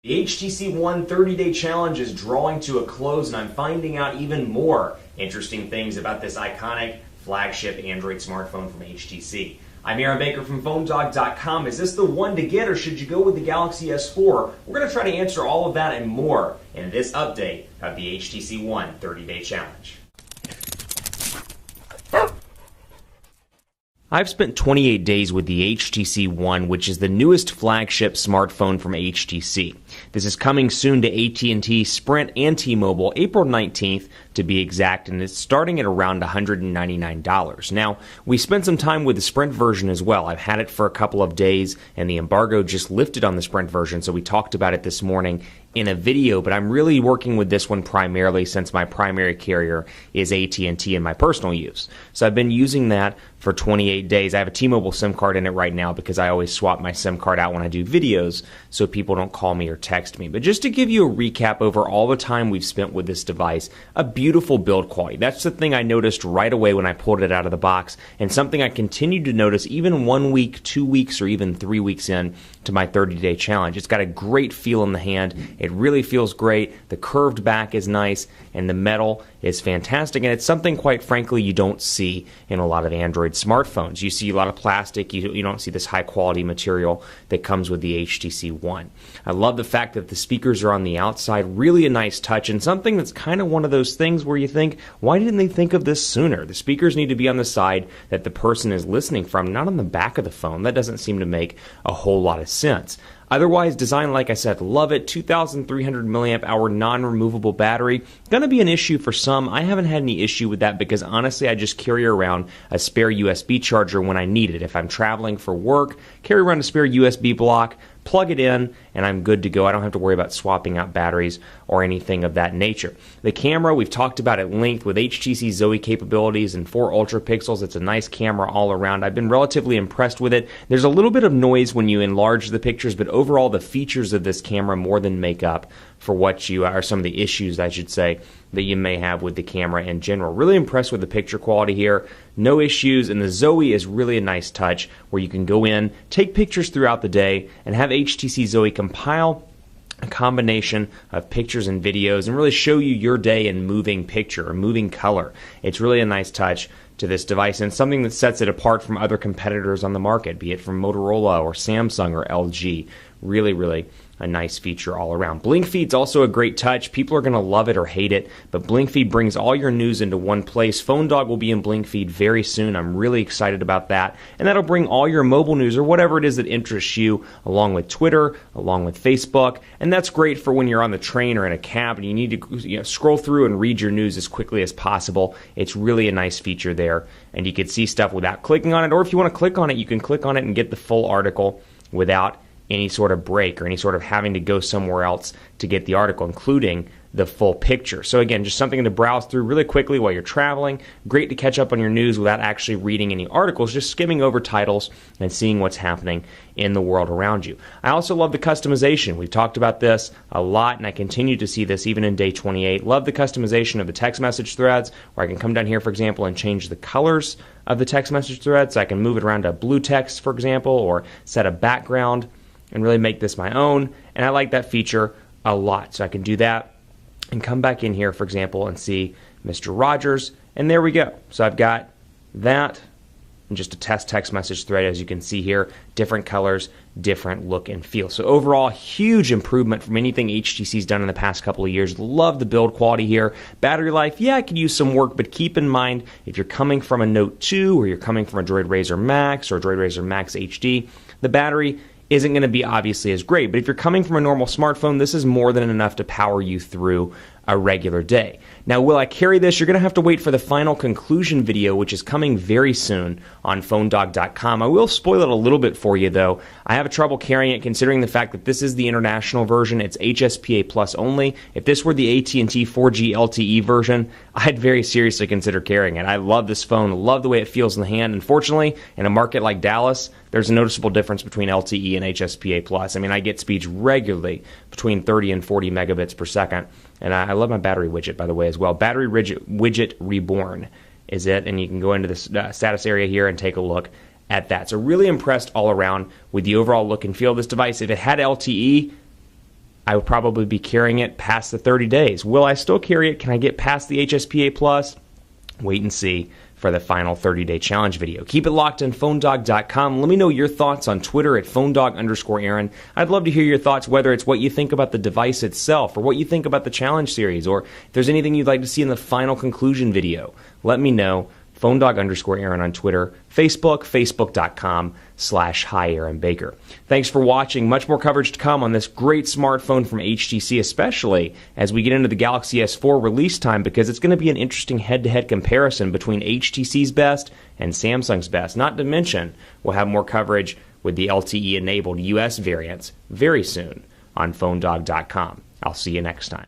The HTC One 30-day challenge is drawing to a close, and I'm finding out even more interesting things about this iconic flagship Android smartphone from HTC. I'm Aaron Baker from PhoneDog.com. Is this the one to get, or should you go with the Galaxy S4? We're going to try to answer all of that and more in this update of the HTC One 30-day challenge. I've spent 28 days with the HTC One, which is the newest flagship smartphone from HTC. This is coming soon to AT&T, Sprint, and T-Mobile, April 19th to be exact, and it's starting at around $199. Now, we spent some time with the Sprint version as well. I've had it for a couple of days, and the embargo just lifted on the Sprint version, so we talked about it this morning in a video, but I'm really working with this one primarily since my primary carrier is AT&T in my personal use. So I've been using that for 28 days. I have a T-Mobile SIM card in it right now because I always swap my SIM card out when I do videos so people don't call me or text me. But just to give you a recap over all the time we've spent with this device, a beautiful build quality. That's the thing I noticed right away when I pulled it out of the box, and something I continued to notice even 1 week, 2 weeks, or even 3 weeks in to my 30-day challenge. It's got a great feel in the hand. It really feels great. The curved back is nice, and the metal is fantastic. And it's something, quite frankly, you don't see in a lot of Android smartphones. You see a lot of plastic. You don't see this high-quality material that comes with the HTC One. I love the fact that the speakers are on the outside. Really a nice touch, and something that's kind of one of those things where you think, why didn't they think of this sooner? The speakers need to be on the side that the person is listening from, not on the back of the phone. That doesn't seem to make a whole lot of sense. Otherwise, design, like I said, love it. 2,300 milliamp hour non-removable battery. Going to be an issue for some. I haven't had any issue with that because honestly, I just carry around a spare USB charger when I need it. If I'm traveling for work, carry around a spare USB block, plug it in, and I'm good to go. I don't have to worry about swapping out batteries or anything of that nature. The camera, we've talked about at length with HTC Zoe capabilities and 4 ultra pixels. It's a nice camera all around. I've been relatively impressed with it. There's a little bit of noise when you enlarge the pictures, but overall the features of this camera more than make up for what you are, some of the issues, I should say, that you may have with the camera in general. Really impressed with the picture quality here. No issues, and the Zoe is really a nice touch where you can go in, take pictures throughout the day, and have HTC Zoe compile a combination of pictures and videos and really show you your day in moving picture or moving color. It's really a nice touch to this device and something that sets it apart from other competitors on the market, be it from Motorola or Samsung or LG. Really a nice feature all around. Blink Feed's also a great touch. People are going to love it or hate it, but Blink Feed brings all your news into one place. PhoneDog will be in Blink Feed very soon. I'm really excited about that, and that'll bring all your mobile news or whatever it is that interests you, along with Twitter, along with Facebook, and that's great for when you're on the train or in a cab and you need to scroll through and read your news as quickly as possible. It's really a nice feature there, and you can see stuff without clicking on it, or if you want to click on it, you can click on it and get the full article without any sort of break or any sort of having to go somewhere else to get the article, including the full picture. So again, just something to browse through really quickly while you're traveling. Great to catch up on your news without actually reading any articles, just skimming over titles and seeing what's happening in the world around you. I also love the customization. We've talked about this a lot, and I continue to see this even in day 28. Love the customization of the text message threads, where I can come down here, for example, and change the colors of the text message threads. So I can move it around to blue text, for example, or set a background and really make this my own, and I like that feature a lot. So I can do that and come back in here, for example, and see Mr. Rogers, and there we go. So I've got that and just a test text message thread, as you can see here, different colors, different look and feel. So overall, huge improvement from anything HTC's done in the past couple of years. Love the build quality here. Battery life, yeah, it could use some work, but keep in mind, if you're coming from a Note 2 or you're coming from a Droid Razr Max or a Droid Razr Max HD, the battery isn't going to be obviously as great. But if you're coming from a normal smartphone, this is more than enough to power you through a regular day. Now, will I carry this? You're going to have to wait for the final conclusion video, which is coming very soon on PhoneDog.com. I will spoil it a little bit for you, though. I have trouble carrying it considering the fact that this is the international version. It's HSPA Plus only. If this were the AT&T 4G LTE version, I'd very seriously consider carrying it. I love this phone, love the way it feels in the hand. Unfortunately, in a market like Dallas, there's a noticeable difference between LTE and HSPA Plus. I mean, I get speeds regularly between 30 and 40 megabits per second. And I love my battery widget, by the way, as well. Battery widget reborn is it, and you can go into the status area here and take a look at that. So really impressed all around with the overall look and feel of this device. If it had LTE, I will probably be carrying it past the 30 days. Will I still carry it? Can I get past the HSPA Plus? Wait and see for the final 30-day challenge video. Keep it locked in PhoneDog.com. Let me know your thoughts on Twitter at PhoneDog_Aaron. I'd love to hear your thoughts, whether it's what you think about the device itself or what you think about the challenge series, or if there's anything you'd like to see in the final conclusion video. Let me know. PhoneDog_Aaron on Twitter, Facebook, Facebook.com/HiAaronBaker. Thanks for watching. Much more coverage to come on this great smartphone from HTC, especially as we get into the Galaxy S4 release time, because it's going to be an interesting head-to-head comparison between HTC's best and Samsung's best. Not to mention, we'll have more coverage with the LTE-enabled US variants very soon on PhoneDog.com. I'll see you next time.